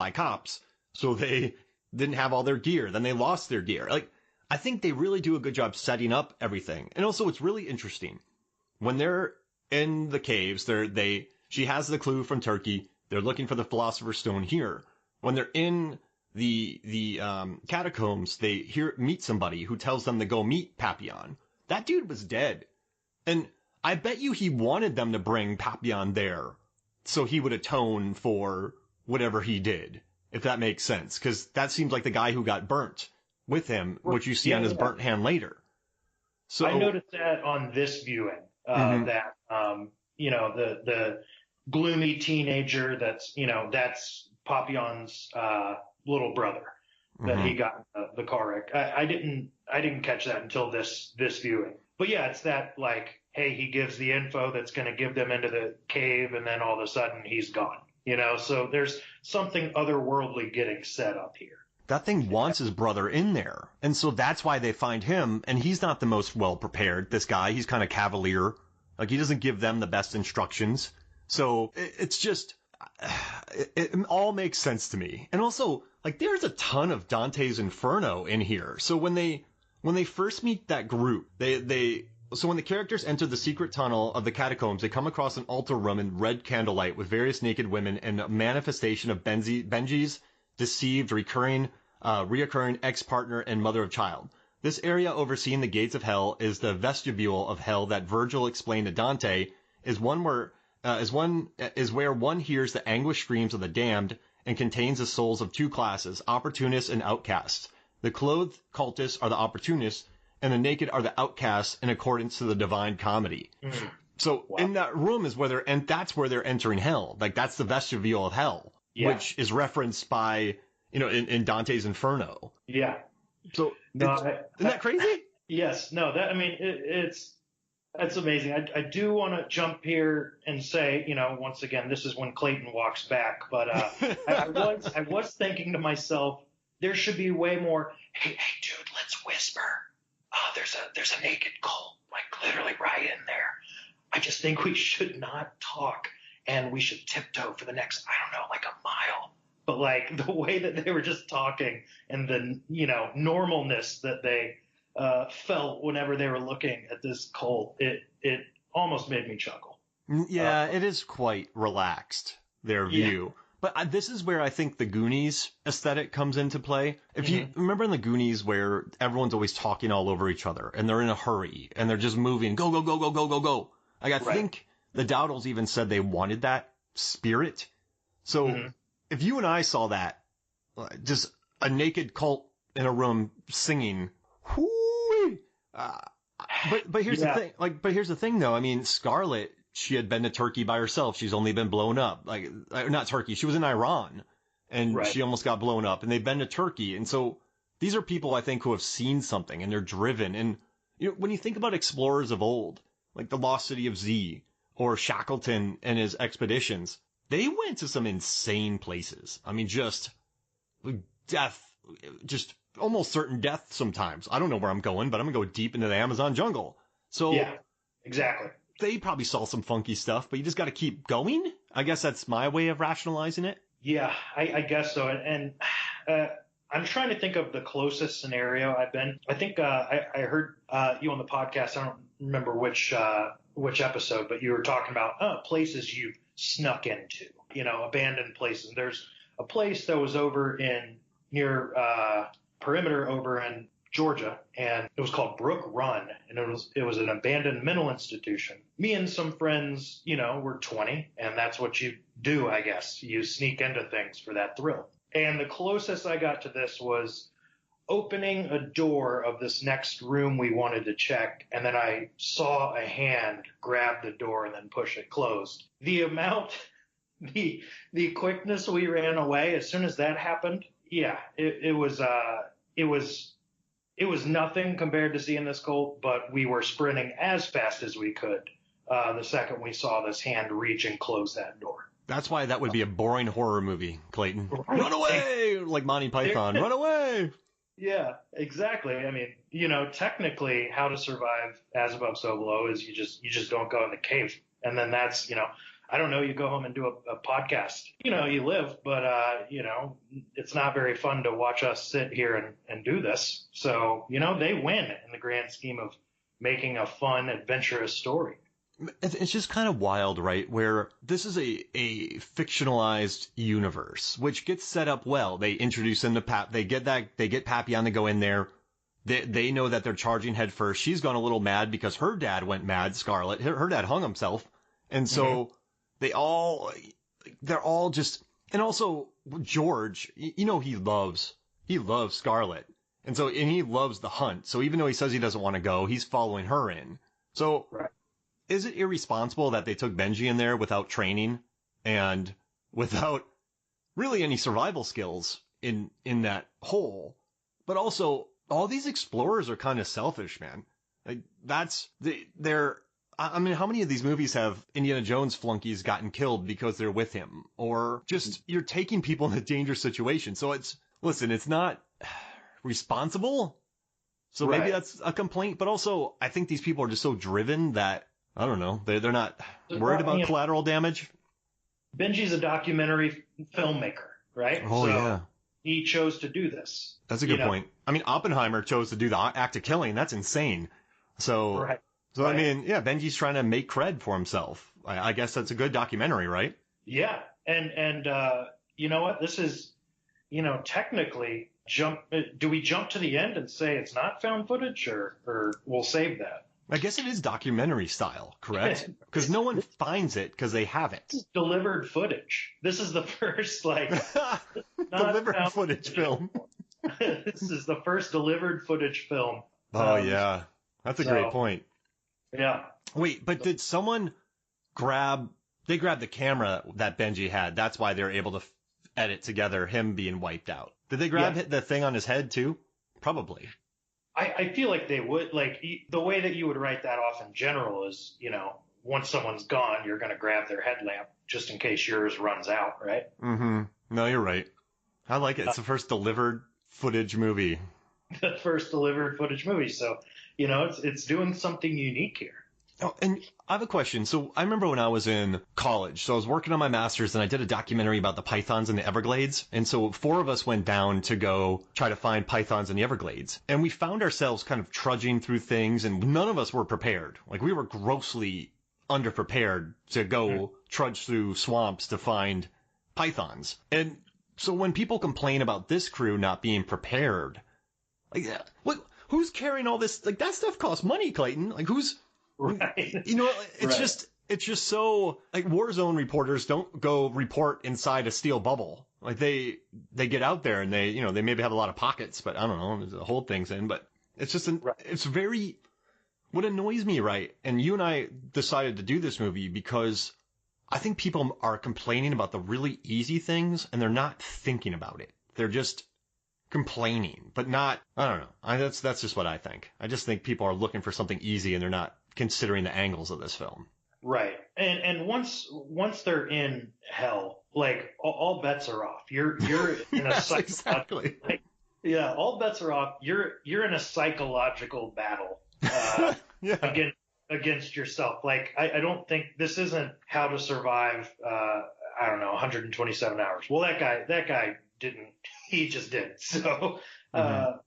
by cops. So they didn't have all their gear. Then they lost their gear. Like, I think they really do a good job setting up everything. And also, it's really interesting. When they're in the caves, she has the clue from Turkey. They're looking for the Philosopher's Stone here. When they're in the catacombs, they meet somebody who tells them to go meet Papillon. That dude was dead. And I bet you he wanted them to bring Papillon there so he would atone for whatever he did, if that makes sense. Because that seems like the guy who got burnt with him, which you see on his burnt hand later. So I noticed that on this viewing, that, the gloomy teenager that's Papillon's little brother that he got in the car wreck. I didn't catch that until this viewing. But yeah, it's that, like, hey, he gives the info that's going to give them into the cave, and then all of a sudden he's gone. So there's something otherworldly getting set up here. That thing wants his brother in there. And so that's why they find him, and he's not the most well prepared, this guy. He's kind of cavalier. Like, he doesn't give them the best instructions. So it's just, it all makes sense to me. And also, like, there's a ton of Dante's Inferno in here. So when they first meet that group, so when the characters enter the secret tunnel of the catacombs, they come across an altar room in red candlelight with various naked women and a manifestation of Benji's deceived, reoccurring ex-partner and mother of child. This area overseeing the gates of hell is the vestibule of hell that Virgil explained to Dante is where one hears the anguished screams of the damned and contains the souls of two classes, opportunists and outcasts. The clothed cultists are the opportunists, and the naked are the outcasts in accordance to the Divine Comedy. Mm-hmm. So in that room is that's where they're entering hell. Like, that's the vestibule of hell, which is referenced by, in Dante's Inferno. Yeah. So isn't that crazy? Yes. No, that's amazing. I do want to jump here and say, once again, this is when Clayton walks back, but I was thinking to myself, there should be way more, hey dude, let's whisper. There's a naked cult, like, literally right in there. I just think we should not talk, and we should tiptoe for the next, I don't know, like a mile. But, like, the way that they were just talking and the, normalness that they felt whenever they were looking at this cult, it almost made me chuckle. Yeah, it is quite relaxed, their view. Yeah. But this is where I think the Goonies aesthetic comes into play. If you remember in the Goonies where everyone's always talking all over each other and they're in a hurry and they're just moving, go, go, go, go, go, go, go. Like, I think the Dowdles even said they wanted that spirit. So if you and I saw that, just a naked cult in a room singing, but here's the thing, but here's the thing though. I mean, Scarlett, she had been to Turkey by herself. She's only been blown up. Like, not Turkey. She was in Iran and she almost got blown up, and they've been to Turkey. And so these are people, I think, who have seen something and they're driven. And, when you think about explorers of old, like the Lost City of Z or Shackleton and his expeditions, they went to some insane places. I mean, just death, just almost certain death sometimes. I don't know where I'm going, but I'm going to go deep into the Amazon jungle. So yeah, exactly. They probably saw some funky stuff, but you just got to keep going. I guess that's my way of rationalizing it. Yeah, I guess so. And I'm trying to think of the closest scenario I've been. I think I heard you on the podcast. I don't remember which episode, but you were talking about places you've snuck into, abandoned places. There's a place that was over near Perimeter over in Georgia, and it was called Brook Run, and it was an abandoned mental institution. Me and some friends, were 20, and that's what you do, I guess. You sneak into things for that thrill. And the closest I got to this was opening a door of this next room we wanted to check, and then I saw a hand grab the door and then push it closed. The quickness we ran away as soon as that happened, yeah, it was nothing compared to seeing this cult, but we were sprinting as fast as we could the second we saw this hand reach and close that door. That's why that would be a boring horror movie, Clayton. Right. Run away! Like Monty Python. Run away! Yeah, exactly. I mean, technically How to Survive As Above, So Below is you just don't go in the cave. And then that's, I don't know, you go home and do a podcast. You live, but, it's not very fun to watch us sit here and do this. So, they win in the grand scheme of making a fun, adventurous story. It's just kind of wild, right? Where this is a fictionalized universe, which gets set up well. They introduce them to Pap. They get Papillon to go in there. They know that they're charging head first. She's gone a little mad because her dad went mad, Scarlet. Her dad hung himself. And so they're all just, and also George, he loves Scarlet. And he loves the hunt. So even though he says he doesn't want to go, he's following her in. So Right. Is it irresponsible that they took Benji in there without training and without really any survival skills in that hole? But also, all these explorers are kind of selfish, man. Like, I mean, how many of these movies have Indiana Jones flunkies gotten killed because they're with him? Or just, you're taking people in a dangerous situation. So it's not responsible. So maybe that's a complaint. But also, I think these people are just so driven that, I don't know, they're not worried about collateral damage. Benji's a documentary filmmaker, right? Oh, yeah. He chose to do this. That's a good point. I mean, Oppenheimer chose to do the act of killing. That's insane. So, right. I mean, yeah, Benji's trying to make cred for himself. I guess that's a good documentary, right? Yeah. And you know what? This is, technically do we jump to the end and say it's not found footage or we'll save that? I guess it is documentary style, correct? Because no one finds it because they have it. This is delivered footage. This is the first, delivered footage film. This is the first delivered footage film. Oh, yeah. That's a great point. Yeah. Wait, but did someone grab the camera that Benji had? That's why they were able to edit together him being wiped out. Did they grab the thing on his head, too? Probably. I feel like they would, the way that you would write that off in general is, once someone's gone, you're going to grab their headlamp just in case yours runs out, right? Mm-hmm. No, you're right. I like it. It's the first delivered footage movie. The first delivered footage movie. So, it's doing something unique here. Oh, and I have a question. So I remember when I was in college, so I was working on my master's and I did a documentary about the pythons in the Everglades. And so 4 of us went down to go try to find pythons in the Everglades. And we found ourselves kind of trudging through things and none of us were prepared. Like we were grossly underprepared to go trudge through swamps to find pythons. And so when people complain about this crew not being prepared, who's carrying all this? Like that stuff costs money, Clayton. Like who's... Right. It's just so like Warzone reporters don't go report inside a steel bubble. Like they get out there and they maybe have a lot of pockets, but I don't know, there's a whole thing's in, but it's just it's very, what annoys me, right? And you and I decided to do this movie because I think people are complaining about the really easy things and they're not thinking about it. They're just complaining, but not, I don't know. That's just what I think. I just think people are looking for something easy and they're not considering the angles of this film. Right. And once they're in hell, like all bets are off. You're in a exactly. All bets are off. You're in a psychological battle against yourself. Like I don't think this isn't How to Survive 127 hours. Well, that guy didn't. He just did. So this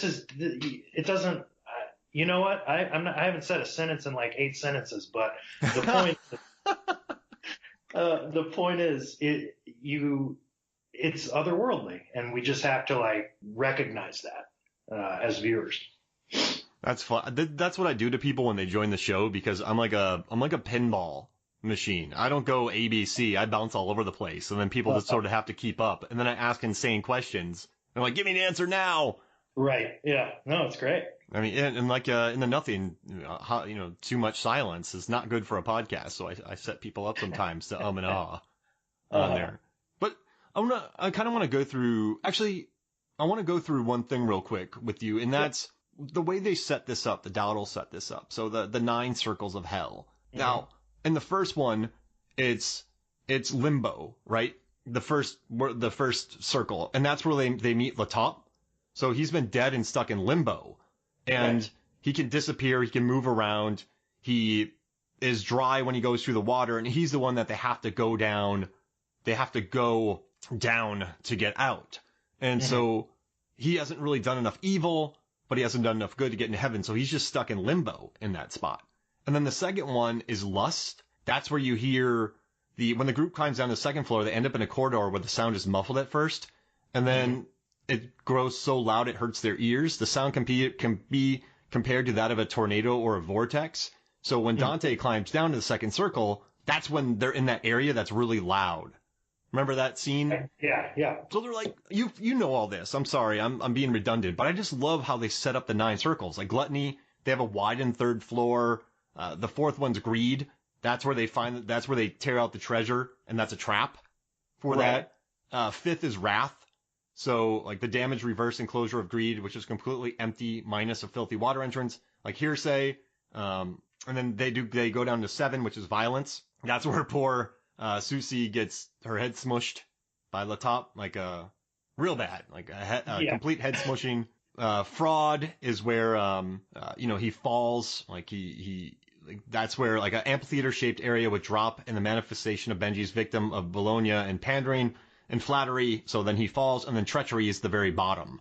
is it doesn't. You know what? I haven't said a sentence in like 8 sentences, but the point is it's otherworldly, and we just have to like recognize that as viewers. That's fun. That's what I do to people when they join the show because I'm like a pinball machine. I don't go ABC. I bounce all over the place, and then people just sort of have to keep up. And then I ask insane questions. They're like, "Give me an answer now." Right. Yeah. No, it's great. I mean, and like in the nothing, too much silence is not good for a podcast. So I set people up sometimes to and ah on there. But I kind of want to go through. Actually, I want to go through one thing real quick with you, and that's the way they set this up. The Dowdle set this up. So the 9 circles of hell. Mm-hmm. Now, in the first one, it's limbo, right? The first circle, and that's where they meet Latop. So he's been dead and stuck in limbo. And he can disappear, he can move around, he is dry when he goes through the water, and he's the one that they have to go down. They have to go down to get out. And so he hasn't really done enough evil, but he hasn't done enough good to get into heaven. So he's just stuck in limbo in that spot. And then the second one is lust. That's where you hear when the group climbs down the second floor, they end up in a corridor where the sound is muffled at first. And then it grows so loud it hurts their ears. The sound can be compared to that of a tornado or a vortex. So when Dante climbs down to the second circle, that's when they're in that area that's really loud. Remember that scene? Yeah. So they're like, you know all this. I'm sorry, I'm being redundant, but I just love how they set up the 9 circles. Like Gluttony, they have a widened third floor. The fourth one's greed. That's where they tear out the treasure, and that's a trap for that. Fifth is wrath. So like the damage, reverse, enclosure of greed, which is completely empty minus a filthy water entrance, like hearsay. And then they go down to 7, which is violence. That's where poor Susie gets her head smushed by Latop, like real bad, like a complete head smushing. Fraud is where he falls, like that's where like an amphitheater shaped area would drop in the manifestation of Benji's victim of Bologna and pandering and flattery. So then he falls, and then treachery is the very bottom,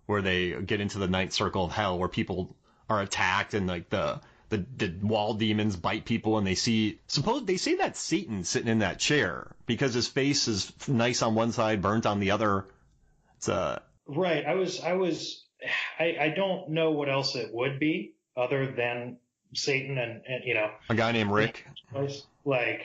where they get into the 9th circle of hell, where people are attacked and like the wall demons bite people, and they say that's Satan sitting in that chair because his face is nice on one side, burnt on the other. It's right. I don't know what else it would be other than Satan and a guy named Rick. Like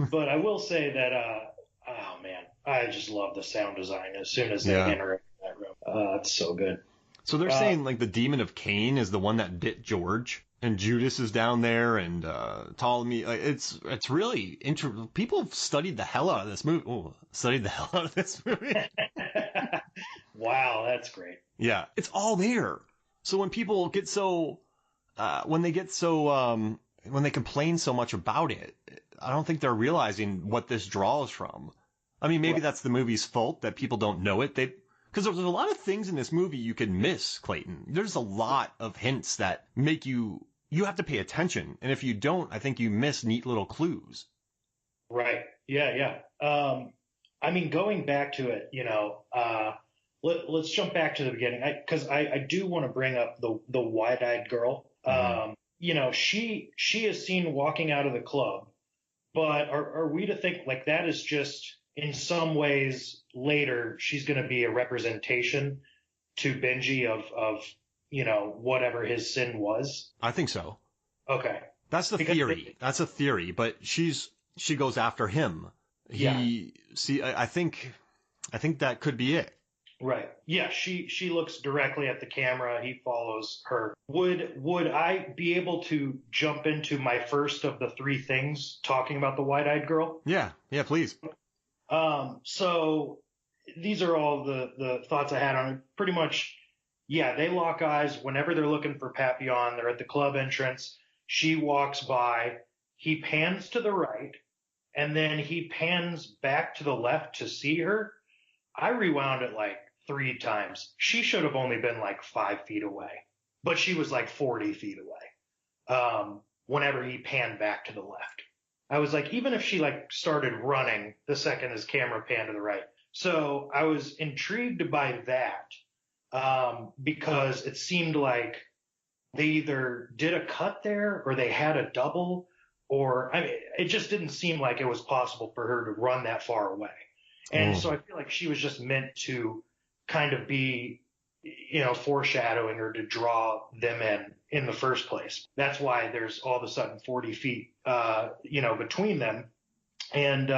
but I will say that oh man, I just love the sound design as soon as they enter that room. It's so good. So they're saying like the demon of Cain is the one that bit George, and Judas is down there, and Ptolemy. It's really interesting. People have studied the hell out of this movie. Wow, that's great. Yeah, it's all there. So when people get when they complain so much about it, I don't think they're realizing what this draws from. I mean, maybe that's the movie's fault that people don't know it. Because there's a lot of things in this movie you can miss, Clayton. There's a lot of hints that make you have to pay attention. And if you don't, I think you miss neat little clues. Right. Yeah. I mean, going back to it, let's jump back to the beginning. Because I do want to bring up the wide-eyed girl. She is seen walking out of the club. But are we to think like that is just in some ways later she's going to be a representation to Benji of whatever his sin was? I think so. Okay. That's the theory. That's a theory, but she goes after him. I think that could be it. Right. Yeah, she looks directly at the camera. He follows her. Would I be able to jump into my first of the 3 things talking about the wide-eyed girl? Yeah, please. So these are all the thoughts I had on it. Pretty much, they lock eyes whenever they're looking for Papillon. They're at the club entrance. She walks by. He pans to the right, and then he pans back to the left to see her. I rewound it like 3 times. She should have only been like 5 feet away, but she was like 40 feet away. Whenever he panned back to the left, I was like, even if she like started running the second his camera panned to the right. So I was intrigued by that, because it seemed like they either did a cut there or they had a double, or it just didn't seem like it was possible for her to run that far away. And so I feel like she was just meant to kind of be, foreshadowing or to draw them in the first place. That's why there's all of a sudden 40 feet, between them. And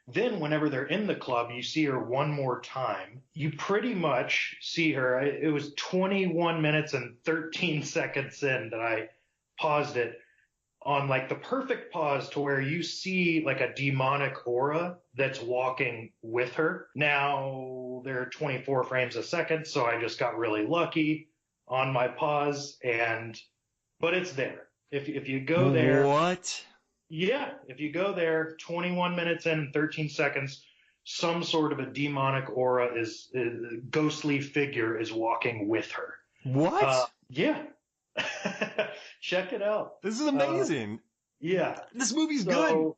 then whenever they're in the club, you see her one more time. You pretty much see her. It was 21 minutes and 13 seconds in that I paused it on like the perfect pause to where you see like a demonic aura that's walking with her. Now there are 24 frames a second, so I just got really lucky on my pause, but it's there. If you go there. What? Yeah, if you go there, 21 minutes in, 13 seconds, some sort of a demonic aura ghostly figure is walking with her. What? Yeah. Check it out. This is amazing. Yeah. This movie's good.